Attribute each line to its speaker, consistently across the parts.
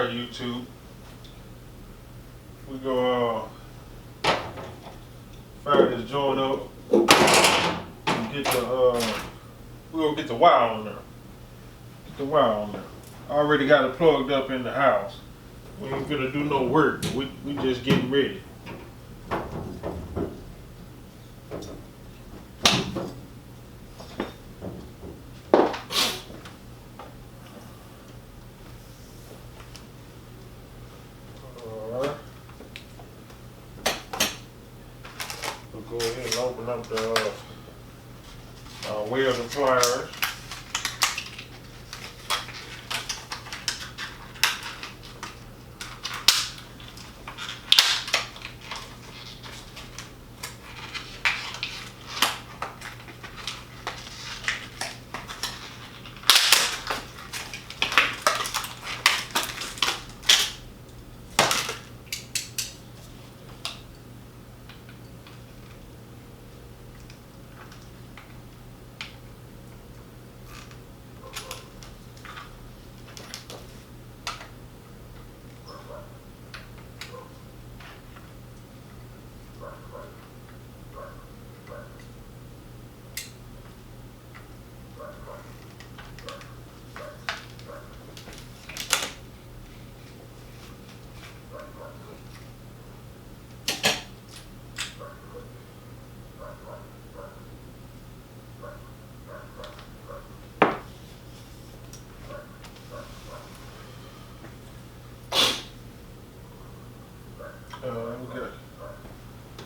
Speaker 1: Alright, YouTube. We go fire this joint up and get the we gonna get the wire on there. Get the wire on there. I already got it plugged up in the house. We ain't gonna do no work. We just getting ready. Alright. We'll go ahead and open up the welding pliers.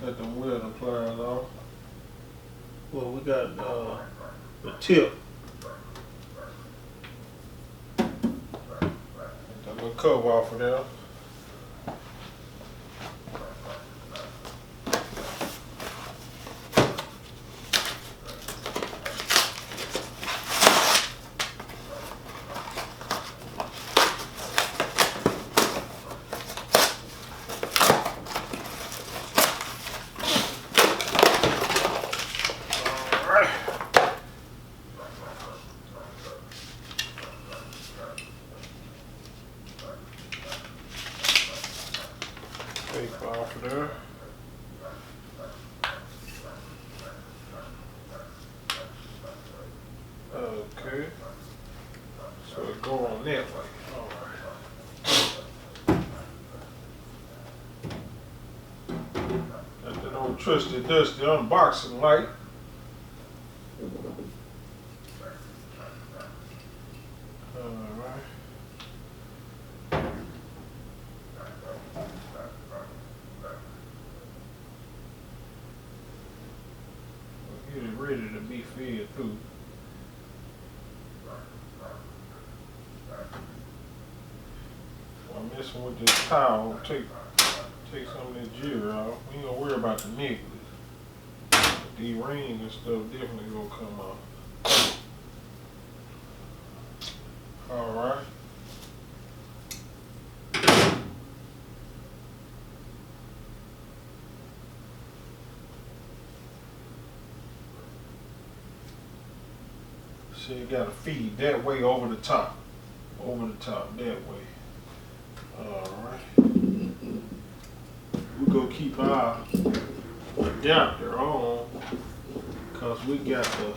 Speaker 1: We got the welding pliers off. Well, we got the tip. Get the little cover off of there. Tape off of there. Okay. So it go on that way. Alright. Got that old trusty dusty unboxing light. Alright. Get it ready to be fed through. I'm messing with this towel. Take some of this jewelry off. We ain't gonna worry about the necklace. The ring and stuff definitely gonna come off. Alright. So you gotta feed that way over the top. Over the top, that way. Alright. We're gonna keep our adapter on because we got the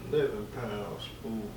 Speaker 1: 11-pound spool.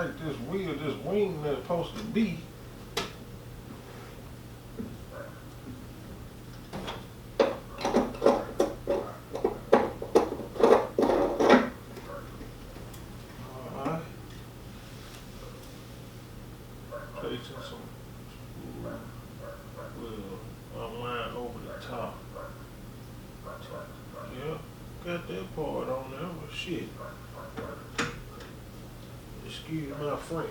Speaker 1: like this wing that's supposed to be. Alright. Placing some will unwind over the top. Yeah, got that part on there, but shit. Excuse my friend.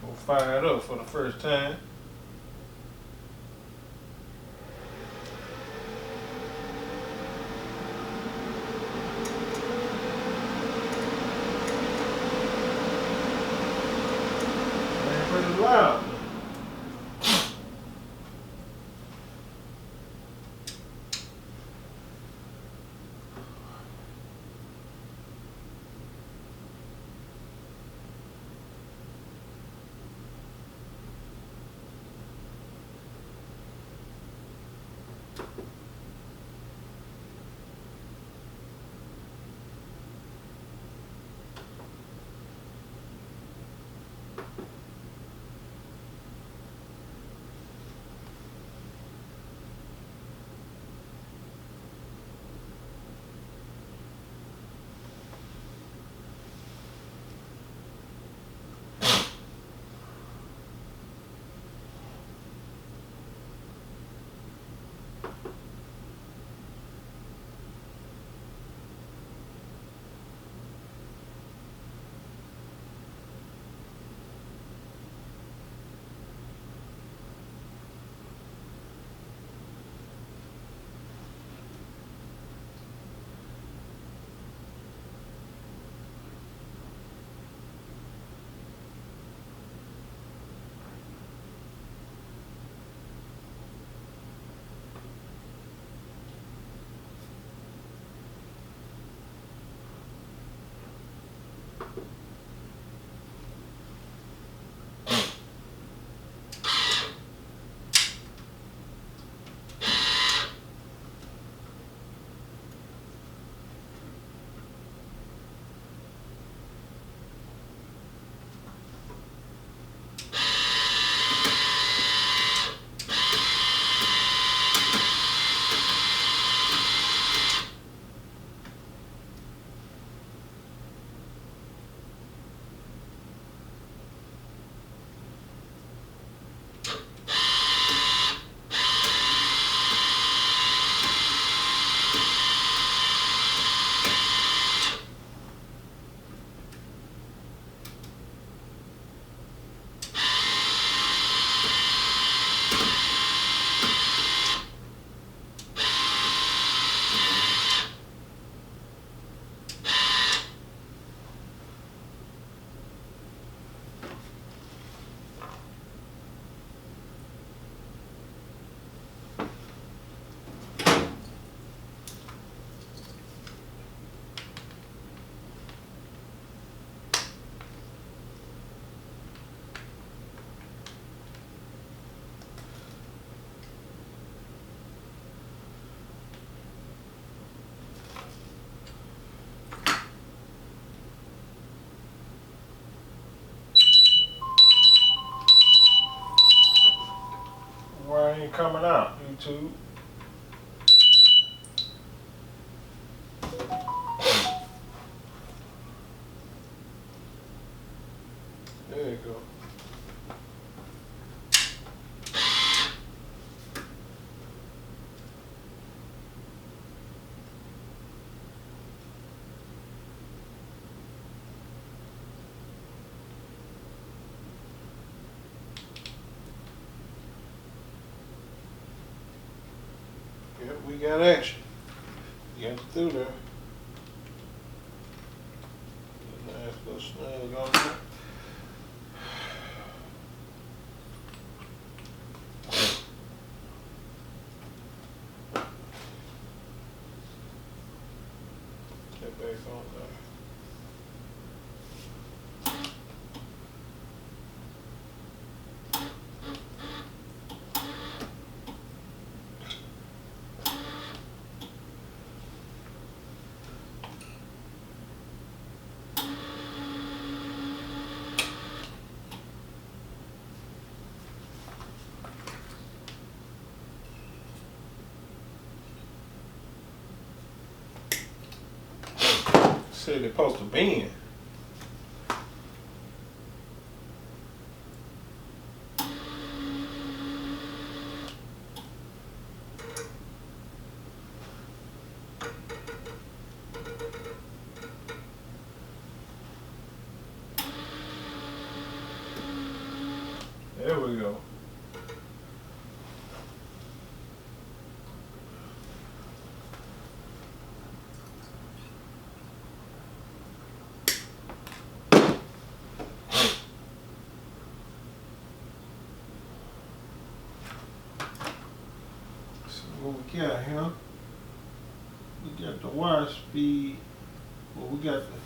Speaker 1: We'll fire it up for the first time. Man, pretty loud. ain't coming out, YouTube. There you go. Yep, we got action. Got through there. Nice little snag on there. Get back on there. Said they're supposed to bend. There we go. What we got here? We got the wire speed. Well, we got the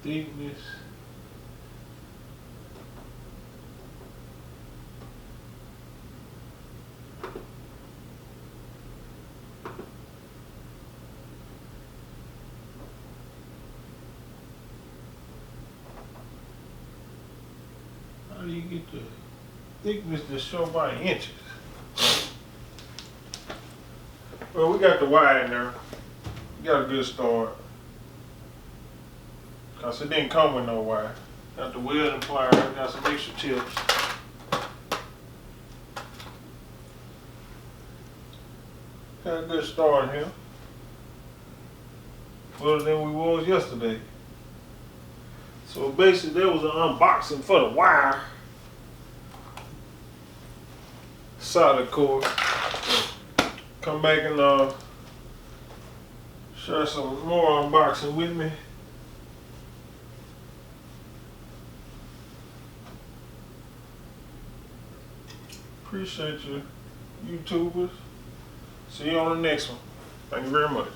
Speaker 1: thickness. How do you get the thickness to show by inches? Well, we got the wire in there. We got a good start. Cause it didn't come with no wire. Got the welding pliers, got some extra tips. Got a good start here. Better than we was yesterday. So basically there was an unboxing for the wire. Solid cord. Come back and share some more unboxing with me. Appreciate you, YouTubers. See you on the next one. Thank you very much.